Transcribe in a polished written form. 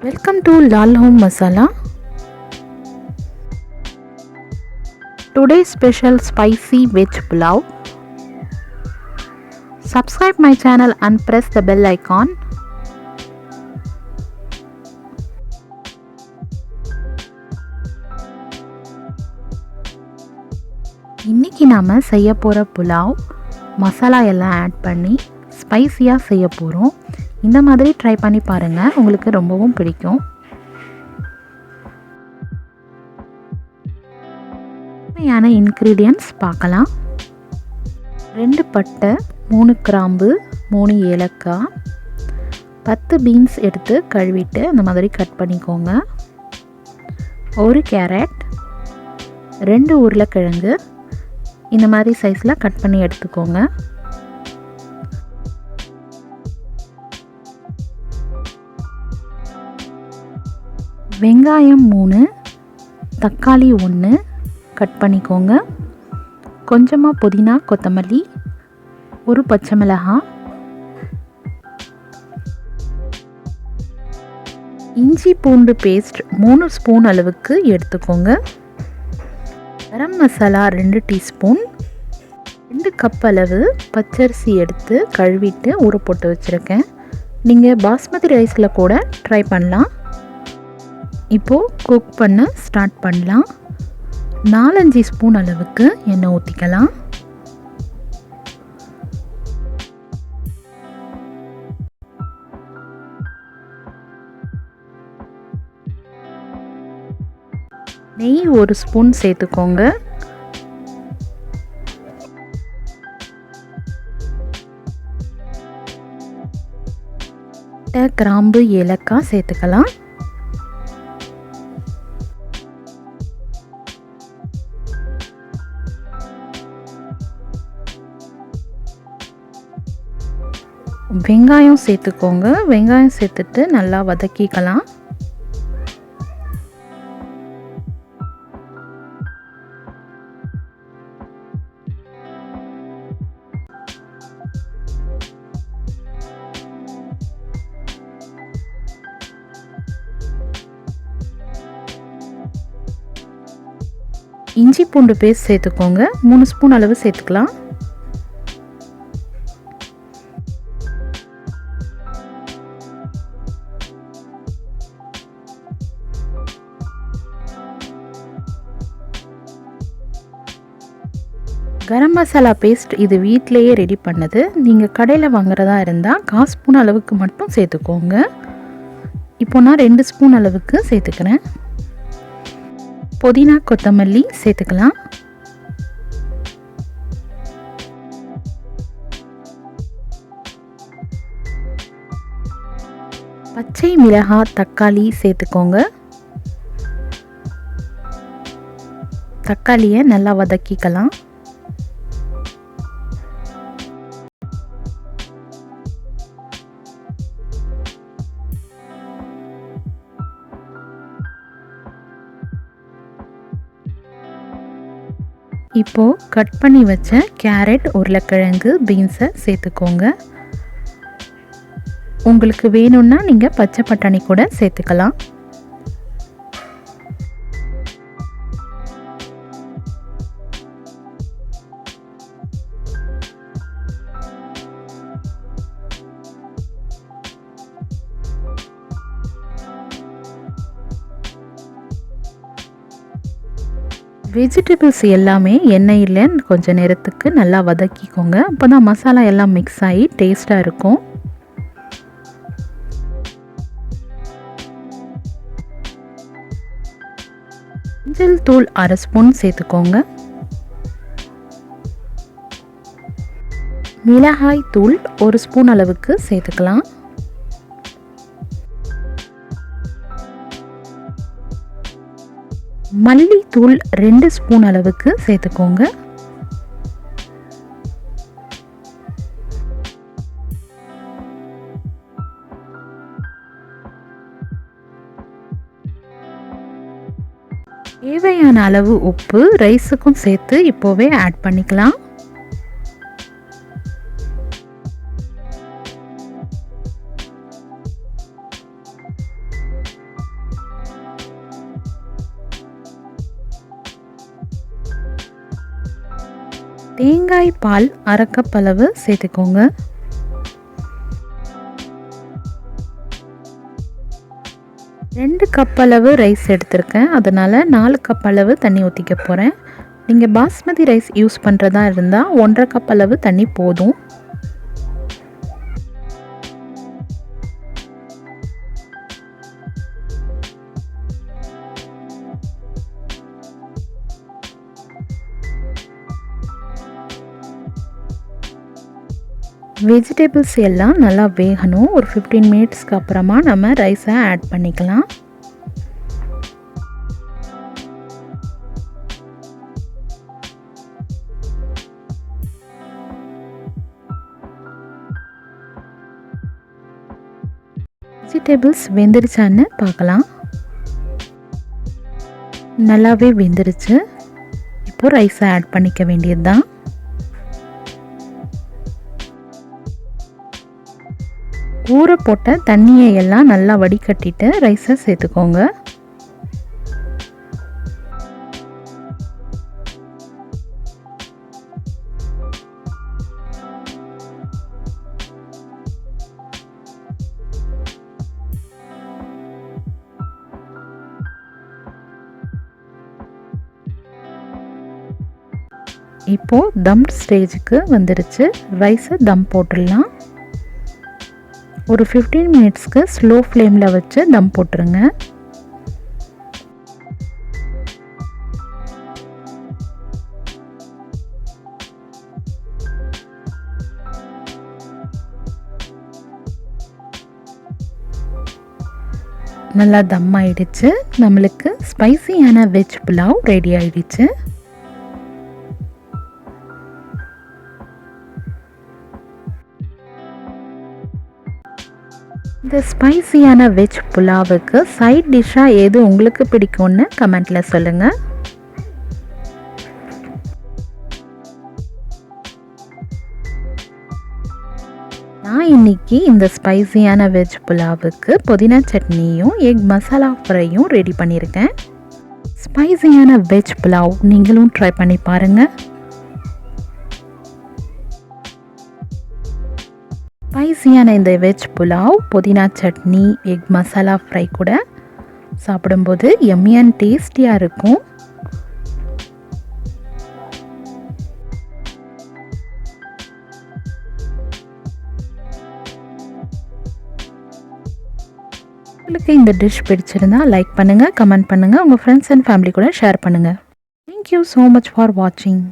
Welcome to Lal Home Masala. Today's special spicy veg pulao. Subscribe my channel and press the bell icon. இன்னைக்கு நாம செய்ய போற புலாவ் மசாலா எல்லாம் add பண்ணி ஸ்பைசியா செய்ய போறோம். இந்த மாதிரி ட்ரை பண்ணி பாருங்க, உங்களுக்கு ரொம்பவும் பிடிக்கும். தேவையான இன்கிரீடியன்ட்ஸ் பார்க்கலாம். 2 பட்டை, 3 கிராம்பு, 3 ஏலக்காய், 10 பீன்ஸ் எடுத்து கழுவிட்டு அந்த மாதிரி கட் பண்ணிக்கோங்க. 1 கேரட், 2 உருளைக்கிழங்கு இந்த மாதிரி சைஸில் கட் பண்ணி எடுத்துக்கோங்க. வெங்காயம் 3, தக்காளி 1 கட் பண்ணிக்கோங்க. கொஞ்சமாக புதினா, கொத்தமல்லி, 1 பச்சை மிளகாய், இஞ்சி பூண்டு பேஸ்ட் 3 ஸ்பூன் அளவுக்கு எடுத்துக்கோங்க. கரம் மசாலா 2 டீஸ்பூன், 2 கப் அளவு பச்சரிசி எடுத்து கழுவிட்டு ஊற போட்டு வச்சுருக்கேன். நீங்கள் பாஸ்மதி ரைஸில் கூட ட்ரை பண்ணலாம். இப்போது குக் பண்ண ஸ்டார்ட் பண்ணலாம். 4-5 ஸ்பூன் அளவுக்கு எண்ணெய் ஊற்றிக்கலாம். நெய் 1 ஸ்பூன் சேர்த்துக்கோங்க. கிராம்பு, ஏலக்காய் சேர்த்துக்கலாம். வெங்காயம் சேர்த்துக்கோங்க. வெங்காயம் சேர்த்துட்டு நல்லா வதக்கிக்கலாம். இஞ்சி பூண்டு பேஸ்ட் சேர்த்துக்கோங்க. 3 ஸ்பூன் அளவு சேர்த்துக்கலாம். கரம் மசாலா பேஸ்ட் இது வீட்டிலேயே ரெடி பண்ணது. நீங்கள் கடையில் வாங்குறதா இருந்தால் 1/4 ஸ்பூன் அளவுக்கு மட்டும் சேர்த்துக்கோங்க. இப்போ நான் 2 ஸ்பூன் அளவுக்கு சேர்த்துக்கிறேன். புதினா, கொத்தமல்லி சேர்த்துக்கலாம். பச்சை மிளகாய், தக்காளி சேர்த்துக்கோங்க. தக்காளியை நல்லா வதக்கிக்கலாம். இப்போது கட் பண்ணி வச்ச கேரட், உருளைக்கிழங்கு, பீன்ஸை சேர்த்துக்கோங்க. உங்களுக்கு வேணும்னா நீங்கள் பச்சை பட்டாணி கூட சேர்த்துக்கலாம். வெஜிடபிள்ஸ் எல்லாமே எண்ணெயில் கொஞ்சம் நேரத்துக்கு நல்லா வதக்கிக்கோங்க. அப்போ தான் மசாலா எல்லாம் மிக்ஸ் ஆகி டேஸ்ட்டாக இருக்கும். மஞ்சள் தூள் 1/2 ஸ்பூன் சேர்த்துக்கோங்க. மிளகாய் தூள் 1 ஸ்பூன் அளவுக்கு சேர்த்துக்கலாம். மல்லித்தூள் 2 ஸ்பூன் அளவுக்கு சேர்த்துக்கோங்க. தேவையான அளவு உப்பு ரைஸுக்கும் சேர்த்து இப்போவே ஆட் பண்ணிக்கலாம். தேங்காய் பால் 1/2 கப் அளவு சேர்த்துக்கோங்க. ரெண்டு கப் அளவு ரைஸ் எடுத்திருக்கேன். அதனால் 4 கப் அளவு தண்ணி ஊற்றிக்க போகிறேன். நீங்கள் பாஸ்மதி ரைஸ் யூஸ் பண்ணுறதா இருந்தால் 1/2 கப் அளவு தண்ணி போதும். வெஜிடபிள்ஸ் எல்லாம் நல்லா வேகணும். ஒரு 15 மினிட்ஸ்க்கு அப்புறமா நம்ம ரைஸை ஆட் பண்ணிக்கலாம். வெஜிடபிள்ஸ் வெந்துருச்சான்னு பார்க்கலாம். நல்லாவே வெந்துருச்சு. இப்போ ரைஸை ஆட் பண்ணிக்க வேண்டியது தான். ஊற போட்ட தண்ணியை எல்லாம் நல்லா வடிகட்டிட்டு ரைஸை சேர்த்துக்கோங்க. இப்போது தம் ஸ்டேஜுக்கு வந்துடுச்சு. ரைஸை தம் போட்டுடலாம். ஒரு 15 மினிட்ஸ்க்கு ஸ்லோ ஃப்ளேமில் வச்சு தம் போட்டுருங்க. நல்லா தம் ஆயிடுச்சு. நம்மளுக்கு ஸ்பைசியான வெஜ் புலாவ் ரெடி ஆயிடுச்சு. இந்த ஸ்பைசியான வெஜ் புலாவுக்கு சைட் டிஷ்ஷாக எது உங்களுக்கு பிடிக்கும்னு கமெண்ட்டில் சொல்லுங்கள். நான் இன்றைக்கி இந்த ஸ்பைசியான வெஜ் புலாவுக்கு புதினா சட்னியும் எக் மசாலா ஃப்ரையும் ரெடி பண்ணியிருக்கேன். ஸ்பைசியான வெஜ் புலாவ் நீங்களும் ட்ரை பண்ணி பாருங்கள். ஸ்பைசியான இந்த வெஜ் புலாவ் புதினா சட்னி எக் மசாலா ஃப்ரை கூட சாப்பிடும்போது யம்மி அண்ட் டேஸ்டியாக இருக்கும். உங்களுக்கு இந்த டிஷ் பிடிச்சிருந்தா லைக் பண்ணுங்கள், கமெண்ட் பண்ணுங்கள், உங்கள் ஃப்ரெண்ட்ஸ் அண்ட் ஃபேமிலி கூட ஷேர் பண்ணுங்கள். தேங்க்யூ ஸோ மச் ஃபார் வாட்சிங்.